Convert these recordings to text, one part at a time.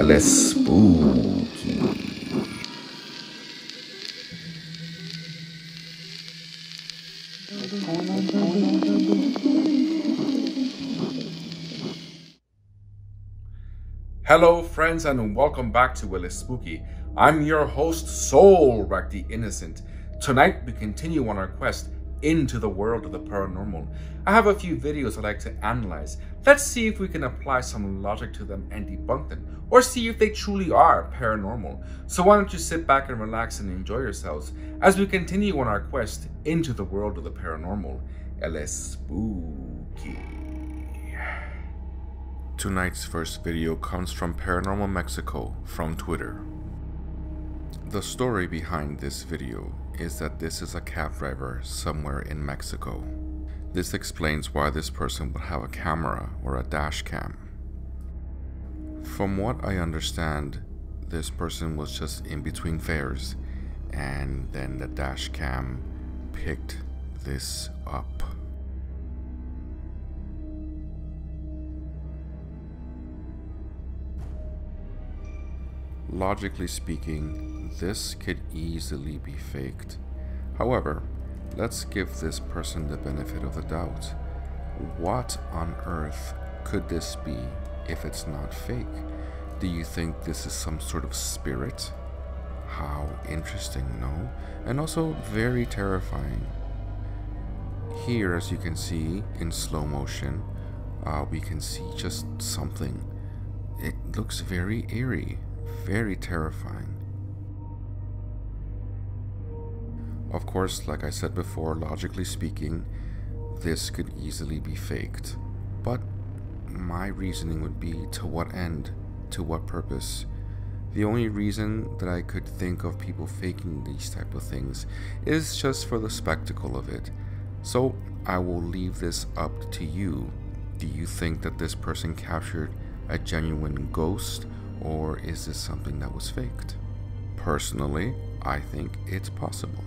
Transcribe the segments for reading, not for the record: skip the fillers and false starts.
Less spooky. Hello friends and welcome back to Willis Spooky. I'm your host Soulwreck the Innocent. Tonight we continue on our quest into the world of the paranormal. I have a few videos I'd like to analyze. Let's see if we can apply some logic to them and debunk them, or see if they truly are paranormal. So why don't you sit back and relax and enjoy yourselves as we continue on our quest into the world of the paranormal. Less spooky. Tonight's first video comes from Paranormal Mexico from Twitter. The story behind this video is that this is a cab driver somewhere in Mexico. This explains why this person would have a camera or a dash cam. From what I understand, this person was just in between fares, and then the dash cam picked this up. Logically speaking, this could easily be faked. However, let's give this person the benefit of the doubt. What on earth could this be if it's not fake? Do you think this is some sort of spirit? How interesting, no? And also very terrifying. Here, as you can see in slow motion, we can see just something. It looks very eerie. Very terrifying. Of course, like I said before, logically speaking, this could easily be faked. But my reasoning would be, to what end? To what purpose? The only reason that I could think of people faking these type of things is just for the spectacle of it. So I will leave this up to you. Do you think that this person captured a genuine ghost? Or is this something that was faked? Personally, I think it's possible.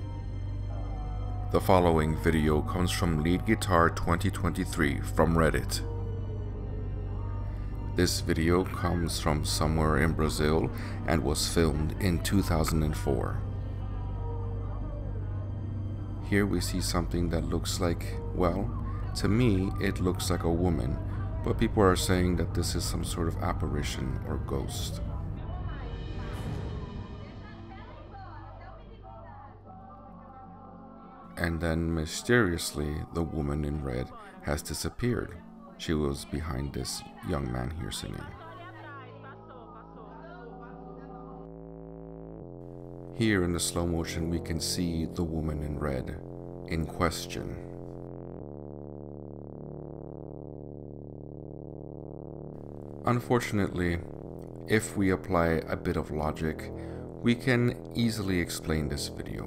The following video comes from Lead Guitar 2023 from Reddit. This video comes from somewhere in Brazil and was filmed in 2004. Here we see something that looks like, well, to me it looks like a woman. But people are saying that this is some sort of apparition or ghost. And then mysteriously, the woman in red has disappeared. She was behind this young man here singing. Here in the slow motion, we can see the woman in red in question. Unfortunately, if we apply a bit of logic, we can easily explain this video.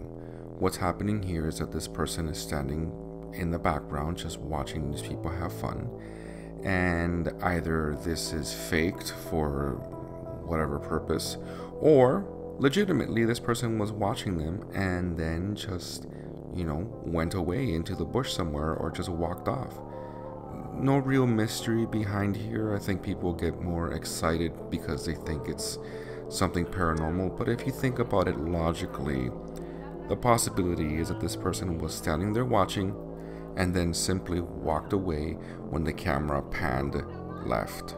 What's happening here is that this person is standing in the background just watching these people have fun, and either this is faked for whatever purpose, or legitimately this person was watching them and then just, went away into the bush somewhere or just walked off. No real mystery behind here. I think people get more excited because they think it's something paranormal, but if you think about it logically, the possibility is that this person was standing there watching and then simply walked away when the camera panned left.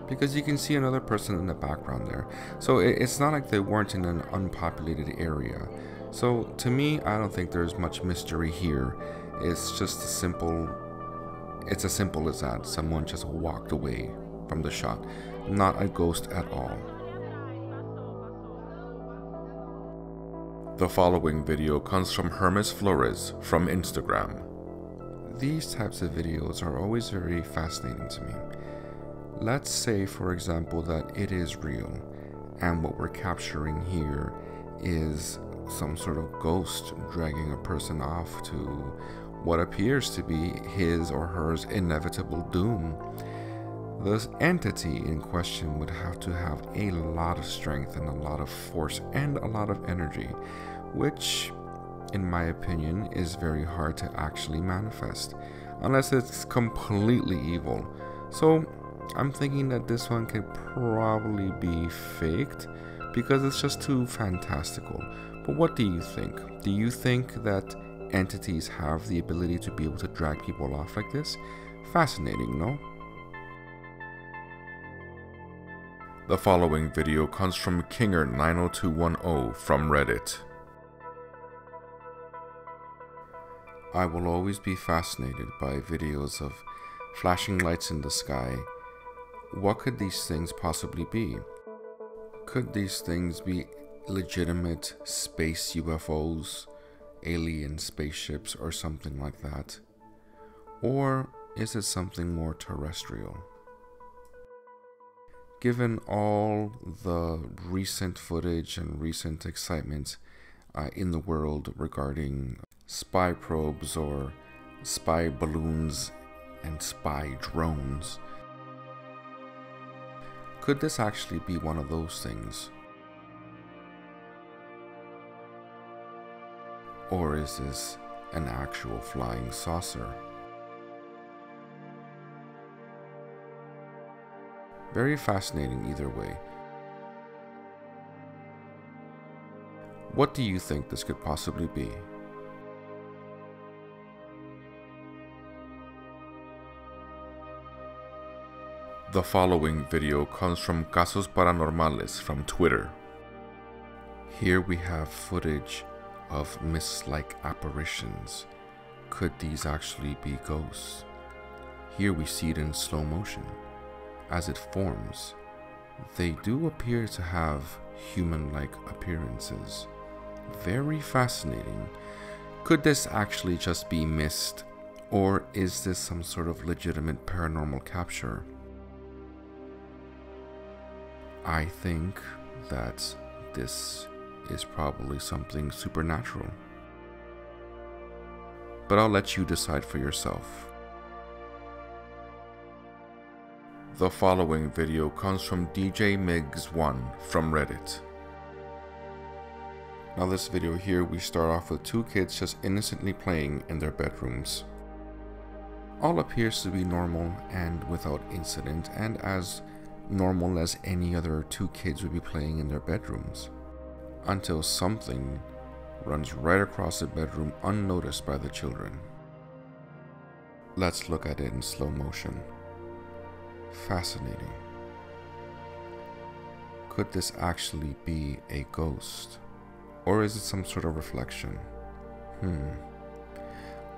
Because you can see another person in the background there. So it's not like they weren't in an unpopulated area. So to me, I don't think there's much mystery here. It's just it's as simple as that. Someone just walked away from the shot. Not a ghost at all. The following video comes from Hermes Flores from Instagram. These types of videos are always very fascinating to me. Let's say, for example, that it is real, and what we're capturing here is some sort of ghost dragging a person off to what appears to be his or hers inevitable doom. The entity in question would have to have a lot of strength and a lot of force and a lot of energy, which, in my opinion, is very hard to actually manifest, unless it's completely evil. So I'm thinking that this one could probably be faked because it's just too fantastical. But what do you think? Do you think that entities have the ability to be able to drag people off like this? Fascinating, no? The following video comes from Kinger90210 from Reddit. I will always be fascinated by videos of flashing lights in the sky. What could these things possibly be? Could these things be legitimate space UFOs, alien spaceships, or something like that? Or is it something more terrestrial? Given all the recent footage and recent excitement in the world regarding spy probes or spy balloons and spy drones, could this actually be one of those things? Or is this an actual flying saucer? Very fascinating either way. What do you think this could possibly be? The following video comes from Casos Paranormales from Twitter. Here we have footage of mist-like apparitions. Could these actually be ghosts? Here we see it in slow motion. As it forms, they do appear to have human-like appearances. Very fascinating. Could this actually just be mist, or is this some sort of legitimate paranormal capture? I think that this is probably something supernatural. But I'll let you decide for yourself. The following video comes from DJ Migs1 from Reddit. Now this video here, we start off with two kids just innocently playing in their bedrooms. All appears to be normal and without incident, and as normal as any other two kids would be playing in their bedrooms, until something runs right across the bedroom unnoticed by the children. Let's look at it in slow motion. Fascinating. Could this actually be a ghost? Or is it some sort of reflection?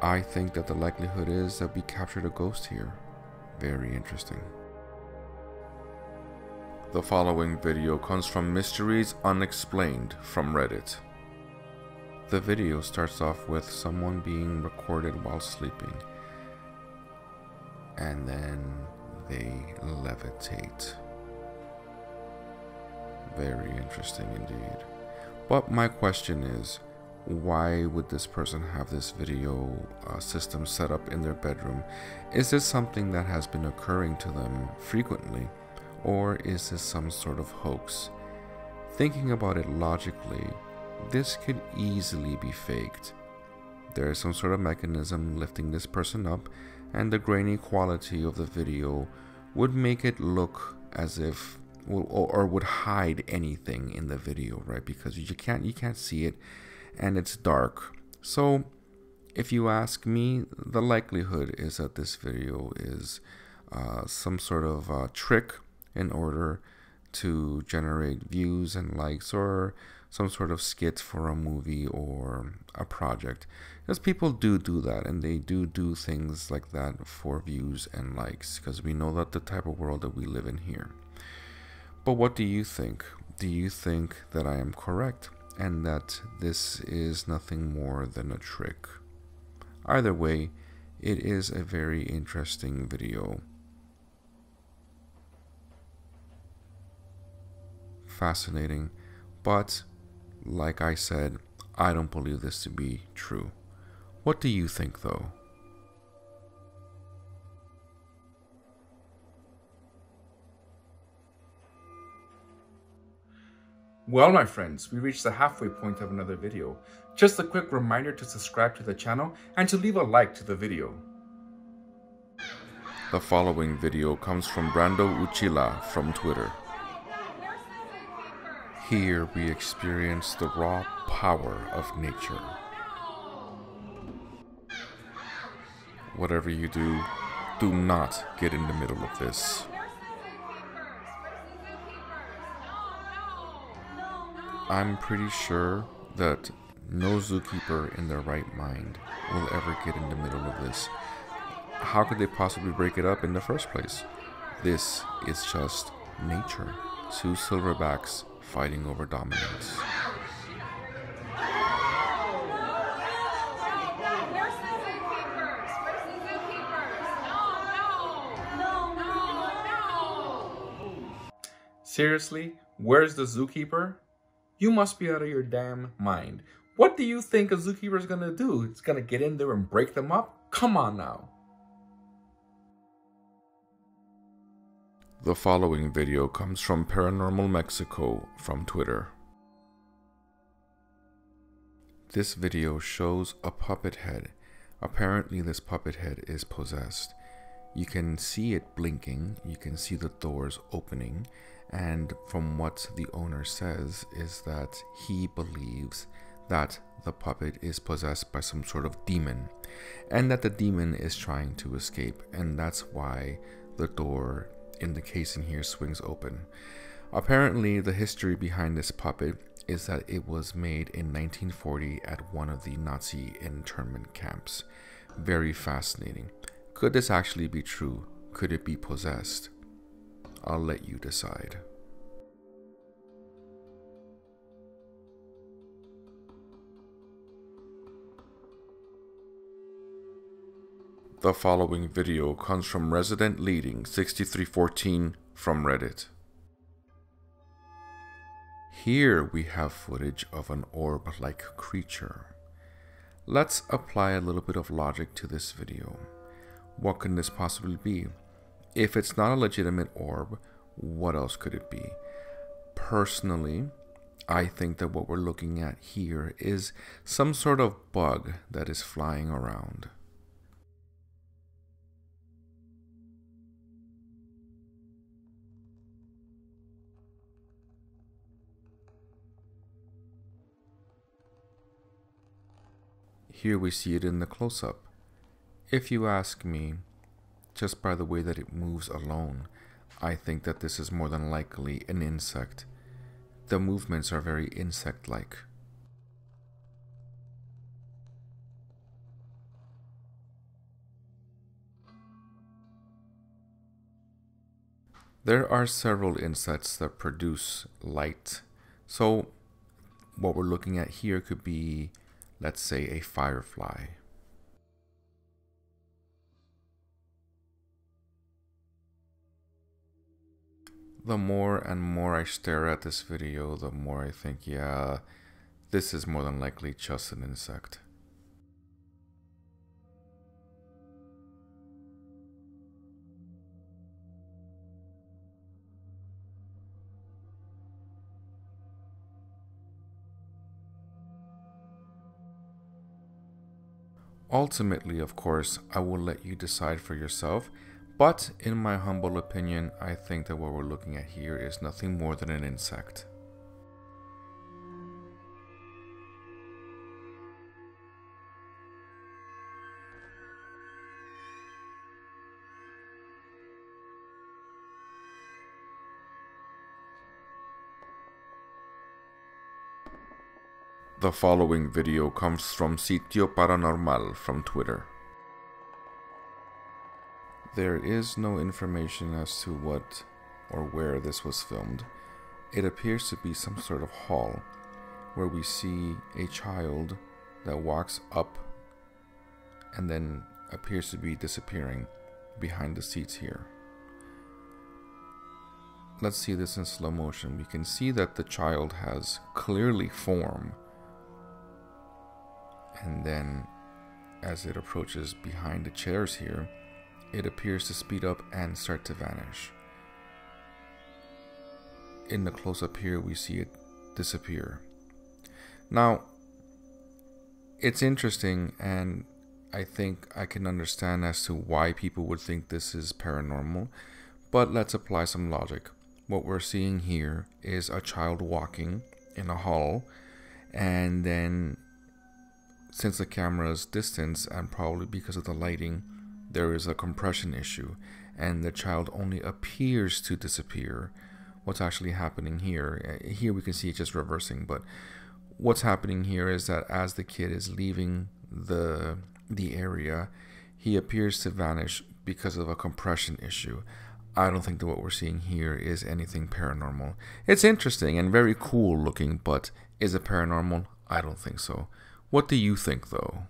I think that the likelihood is that we captured a ghost here. Very interesting. The following video comes from Mysteries Unexplained from Reddit. The video starts off with someone being recorded while sleeping, and then they levitate. Very interesting indeed. But my question is, why would this person have this video system set up in their bedroom? Is this something that has been occurring to them frequently? Or is this some sort of hoax? Thinking about it logically, this could easily be faked. There is some sort of mechanism lifting this person up, and the grainy quality of the video would make it look as if, or would hide anything in the video, right? Because you can't see it, and it's dark. So if you ask me, the likelihood is that this video is some sort of trick in order to generate views and likes, or some sort of skit for a movie or a project. Because people do that, and they do things like that for views and likes, because we know that the type of world that we live in here. But what do you think? Do you think that I am correct and that this is nothing more than a trick? Either way, it is a very interesting video. Fascinating, but like I said, I don't believe this to be true. What do you think, though? Well, my friends, we reached the halfway point of another video. Just a quick reminder to subscribe to the channel and to leave a like to the video. The following video comes from Brando Uchila from Twitter. Here we experience the raw power of nature. Whatever you do not get in the middle of this. I'm pretty sure that no zookeeper in their right mind will ever get in the middle of this. How could they possibly break it up in the first place? This is just nature. Two silverbacks fighting over dominance. Seriously? Where's the zookeeper? You must be out of your damn mind. What do you think a zookeeper is gonna do? It's gonna get in there and break them up? Come on now. The following video comes from Paranormal Mexico from Twitter. This video shows a puppet head. Apparently this puppet head is possessed. You can see it blinking, you can see the doors opening, and from what the owner says is that he believes that the puppet is possessed by some sort of demon, and that the demon is trying to escape, and that's why the door in the casing here swings open. Apparently the history behind this puppet is that it was made in 1940 at one of the Nazi internment camps. Very fascinating. Could this actually be true? Could it be possessed? I'll let you decide. The following video comes from Resident Leading 6314 from Reddit. Here we have footage of an orb-like creature. Let's apply a little bit of logic to this video. What can this possibly be? If it's not a legitimate orb, what else could it be? Personally, I think that what we're looking at here is some sort of bug that is flying around. Here we see it in the close-up. If you ask me, just by the way that it moves alone, I think that this is more than likely an insect. The movements are very insect-like. There are several insects that produce light. So what we're looking at here could be, let's say, a firefly. The more and more I stare at this video, the more I think, yeah, this is more than likely just an insect. Ultimately, of course, I will let you decide for yourself, but in my humble opinion, I think that what we're looking at here is nothing more than an insect. The following video comes from Sitio Paranormal from Twitter. There is no information as to what or where this was filmed. It appears to be some sort of hall where we see a child that walks up and then appears to be disappearing behind the seats here. Let's see this in slow motion. We can see that the child has clearly form. and then as it approaches behind the chairs here, it appears to speed up and start to vanish. In the close-up here, we see it disappear. Now, it's interesting, and I think I can understand as to why people would think this is paranormal, but let's apply some logic. What we're seeing here is a child walking in a hall, and then since the camera's distance and probably because of the lighting, there is a compression issue, and the child only appears to disappear. What's actually happening here we can see it just reversing, but what's happening here is that as the kid is leaving the area, he appears to vanish because of a compression issue. I don't think that what we're seeing here is anything paranormal. It's interesting and very cool looking, but is it paranormal? I don't think so. What do you think, though?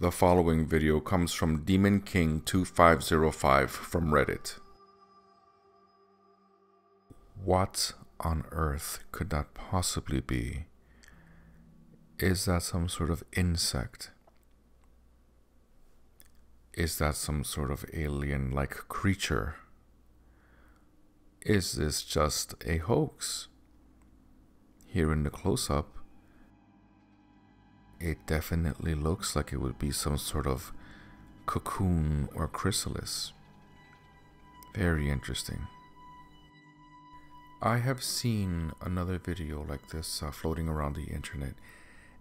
The following video comes from Demon King 2505 from Reddit. What on earth could that possibly be? Is that some sort of insect? Is that some sort of alien-like creature? Is this just a hoax? Here in the close-up, it definitely looks like it would be some sort of cocoon or chrysalis. Very interesting. I have seen another video like this floating around the internet,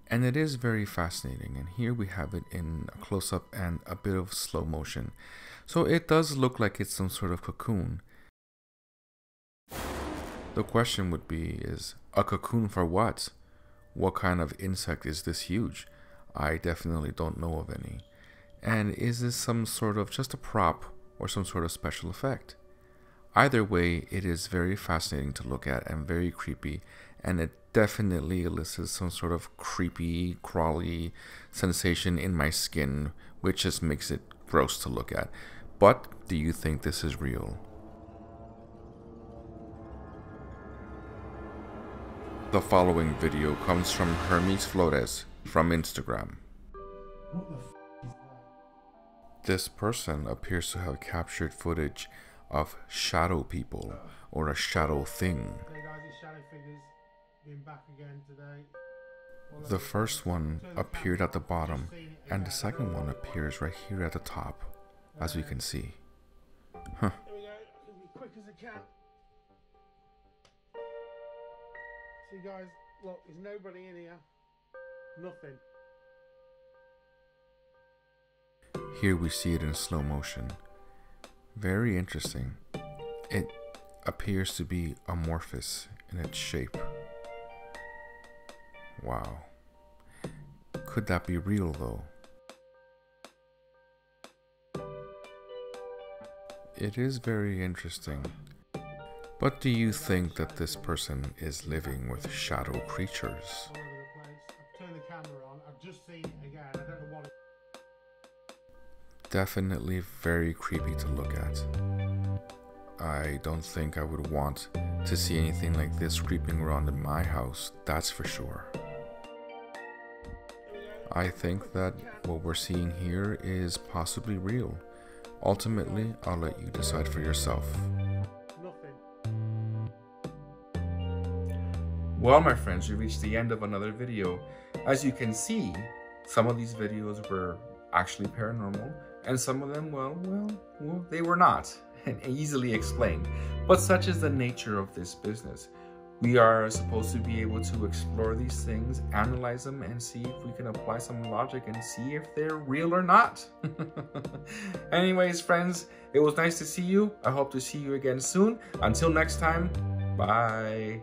and it is very fascinating, and here we have it in a close-up and a bit of slow motion. So it does look like it's some sort of cocoon. The question would be, is a cocoon for what? What kind of insect is this huge? I definitely don't know of any. And is this some sort of just a prop or some sort of special effect? Either way, it is very fascinating to look at and very creepy, and it definitely elicits some sort of creepy, crawly sensation in my skin, which just makes it gross to look at. But do you think this is real? The following video comes from Hermes Flores from Instagram. What the f is that? This person appears to have captured footage of shadow people or a shadow thing. Hey guys, it's Shadow Figures. Been back again today. The first one appeared at the bottom, and the second one appears right here at the top, as we can see. Huh. Here we go. I'll be quick as I can. See guys, look, there's nobody in here. Nothing. Here we see it in slow motion. Very interesting. It appears to be amorphous in its shape. Wow. Could that be real though? It is very interesting. But do you think that this person is living with shadow creatures? All over the place. I've turned the camera on. I've just seen it again. I don't know what it Definitely very creepy to look at. I don't think I would want to see anything like this creeping around in my house, that's for sure. I think that what we're seeing here is possibly real. Ultimately, I'll let you decide for yourself. Nothing. Well, my friends, we reached the end of another video. As you can see, some of these videos were actually paranormal, and some of them, well, they were not, and easily explained. But such is the nature of this business. We are supposed to be able to explore these things, analyze them, and see if we can apply some logic and see if they're real or not. Anyways, friends, it was nice to see you. I hope to see you again soon. Until next time, bye.